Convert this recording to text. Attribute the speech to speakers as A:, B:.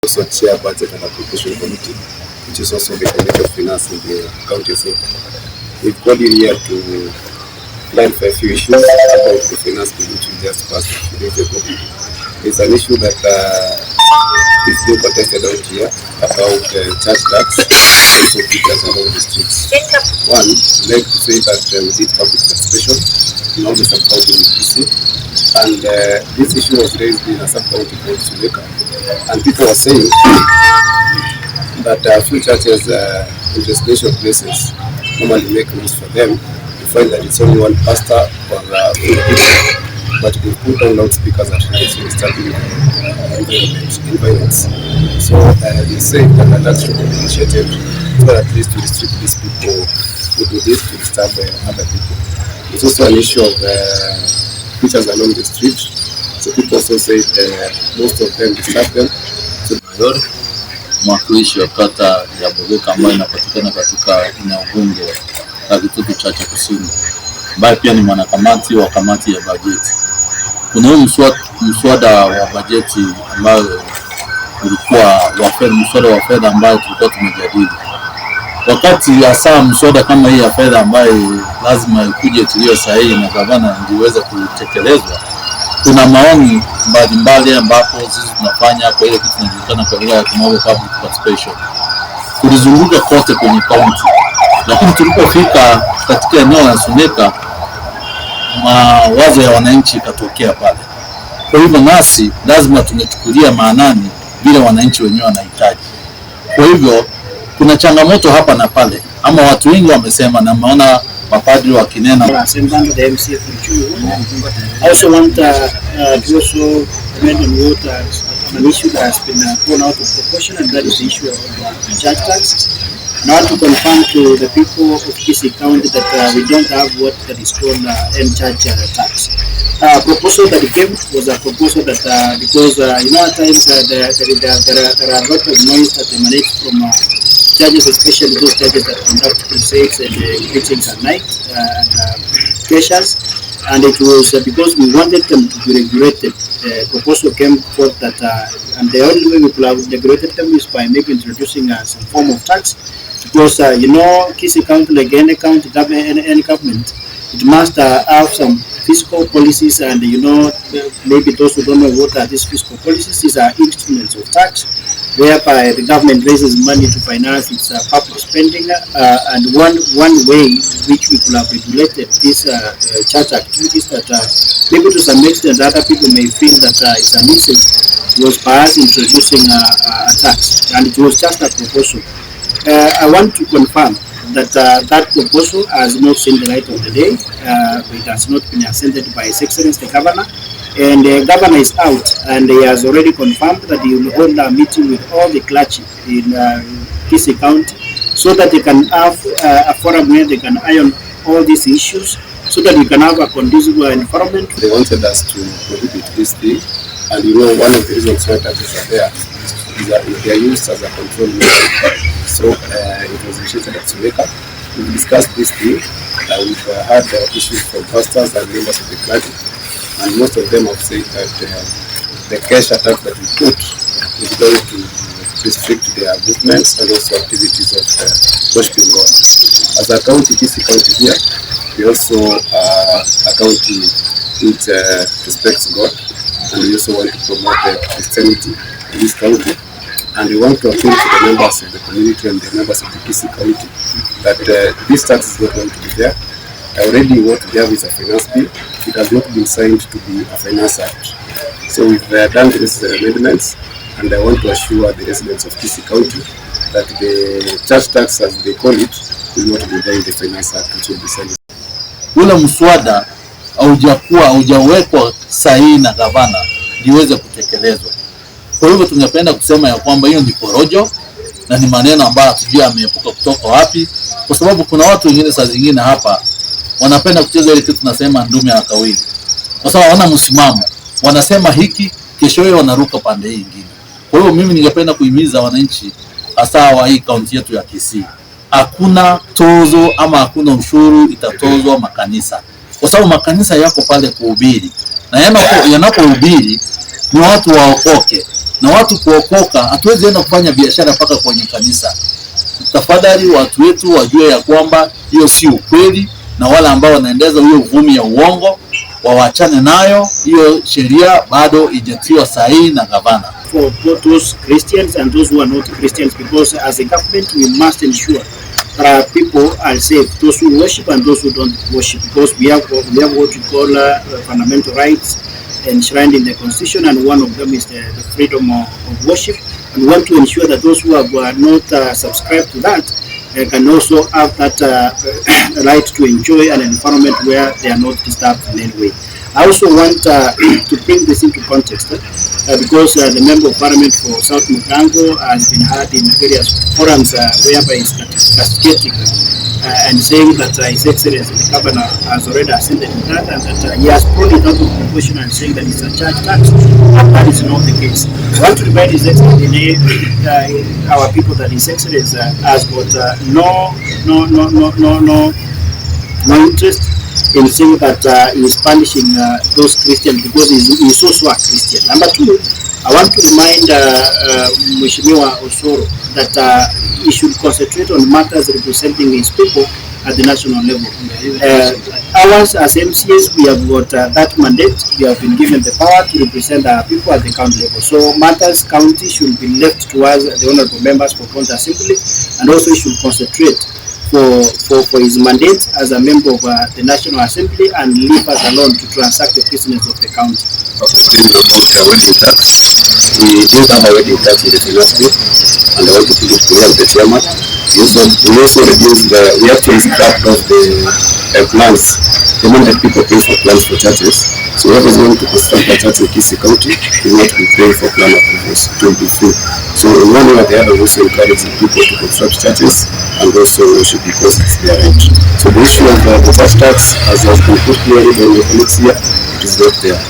A: also chair budget and appropriation committee, which is also the committee of finance in the county assembly. We've called you here to plan for a few issues about the finance bill which we just passed a few days ago. It's an issue that is being contested out here about church tax also features along the streets. One, I'd like to say that we did public participation in all the sub-counties in Kisii, and this issue was raised in a sub-county called Suleka, and people were saying that a few churches in residential places normally make rules for them. You find that it's only one pastor or few people, but we put on loudspeakers at night so we start environments. So they say that that should be initiated so at least to restrict these people who do this to disturb other people. It's also an issue of pictures along the street. So people also say most of them disturb them. So
B: mwakilishi wa kata ya Bogeka ambayo inapatikana katika eneo bunge la Kitutu Chache Kusini, ambaye pia ni mwanakamati wa kamati ya bajeti. Kuna huu mswada wa bajeti ambayo ulikuwa mswada wa fedha ambayo tulikuwa tumejadili. Wakati hasa mswada kama hii ya fedha ambayo lazima ikuje tulio sahihi na gavana ndio iweze kutekelezwa, kuna maoni mbalimbali ambapo sisi tunafanya kwa ile kitu kinajulikana kwa lugha ya kimombo public participation. Tulizunguka kote kwenye kaunti, lakini tulipofika katika eneo la Suleka mawazo ya wananchi katokea pale. Kwa hivyo nasi lazima tumechukulia maanani vile wananchi wenyewe wanahitaji. Kwa hivyo kuna changamoto hapa na pale, ama watu wengi wamesema na maana mapadri wa kinena.
C: I also want to also comment on what an issue that has been thrown out of proportion, and that is the issue of church tax. And I want to confirm to the people of Kisii County that we don't have what that is called church tax. Proposal that came was a proposal that because at times there are a lot of noise that emanates from churches, especially those churches that conduct crusades and preachings at night and pressures. And it was because we wanted them to be regulated. The proposal came forth that, and the only way we could have regulated them is by maybe introducing some form of tax. Because Kisii County, like any county, any government, it must have some fiscal policies, and maybe those who don't know what are these fiscal policies, these are instruments of tax, whereby the government raises money to finance its public spending, and one way which we could have regulated these church activities that maybe to some extent other people may feel that it's an insult, was by us introducing a tax, and it was just a proposal. I want to confirm that that proposal has not seen the light of the day. It has not been assented by His Excellency the Governor, and the Governor is out, and he has already confirmed that he will hold a meeting with all the clergy in Kisii County so that they can have a forum where they can iron all these issues so that we can have a conducive environment.
A: They wanted us to prohibit this thing, and one of the reasons why taxes are there is that they are used as a control measure. So it was initiated at Suleka. We discussed this thing. We've had issues from pastors and members of the clergy, and most of them have said that the cash attack that we put is going to restrict their movements and also activities of worshiping God. As a county, Kisii County here, we also a county which respects God, and we also want to promote Christianity in this county. And we want to appeal to the members of the community and the members of the Kisii County that this tax is not going to be there. Already what we have is a finance bill. It has not been signed to be a finance act. So we've done the necessary amendments, and I want to assure the residents of Kisii County that the church tax, as they call it, will not be there in the finance act, which will be signed.
B: Ule mswada haujawekwa sahihi na gavana liweze kutekelezwa. Kwa hivyo tungependa kusema ya kwamba hiyo ni porojo na ni maneno ambayo hatujui ameepuka kutoka wapi, kwa sababu kuna watu wengine saa zingine hapa wanapenda kucheza ile kitu tunasema ndume ya kawili, kwa sababu wana msimamo, wanasema hiki kesho yao wanaruka pande hii nyingine. Kwa hiyo mimi ningependa kuhimiza wananchi hasa wa hii kaunti yetu ya Kisii, hakuna tozo ama hakuna ushuru itatozwa makanisa, kwa sababu makanisa yako pale kuhubiri, na yanapohubiri ni watu waokoke. na watu kuokoka. Hatuwezi enda kufanya biashara mpaka kwenye kanisa. Tafadhali watu wetu wajue ya kwamba hiyo si ukweli, na wale ambao wanaendeza hiyo uvumi ya uongo wawachane nayo. Hiyo sheria bado ijatiwa sahihi na gavana.
C: For both those Christians and those who are not Christians, because as a government we must ensure that people are safe, those who worship and those who don't worship, because we have what we call fundamental rights enshrined in the constitution, and one of them is the freedom of worship. And we want to ensure that those who have not subscribed to that can also have that right to enjoy an environment where they are not disturbed in any way. I also want to bring this into context because the Member of Parliament for South Mugango has been heard in various forums whereby he's castigating and saying that His Excellency the Governor has already ascended in that, and that he has pulled it out of proportion and saying that it's a church tax. That is not the case. I want to remind His Excellency, our people, that His Excellency has got no interest in saying that he is punishing those Christians because he is also a Christian. Number two, I want to remind Mheshimiwa Osoro that he should concentrate on matters representing his people at the national level. Ours as MCAs, we have got that mandate. We have been given the power to represent our people at the county level. So matters county should be left to us, the honorable members for county assembly, and also should concentrate for his mandate as a member of the National Assembly, and leave us alone to transact the business of the county.
A: About wedding tax, we did have a wedding tax in the previous group, and I want to put it clear with the chairman. We also reduced we actually scrapped off the plans, the amount that people pay for plans for churches. So whoever is going to construct a church in Kisii County will not be paying for plan approvals, it will be free. So in one way or the other, we also encouraging people to construct churches and also worship because it's their right. So the issue of the church tax, as has been put clearly by the colleagues here, it is not there.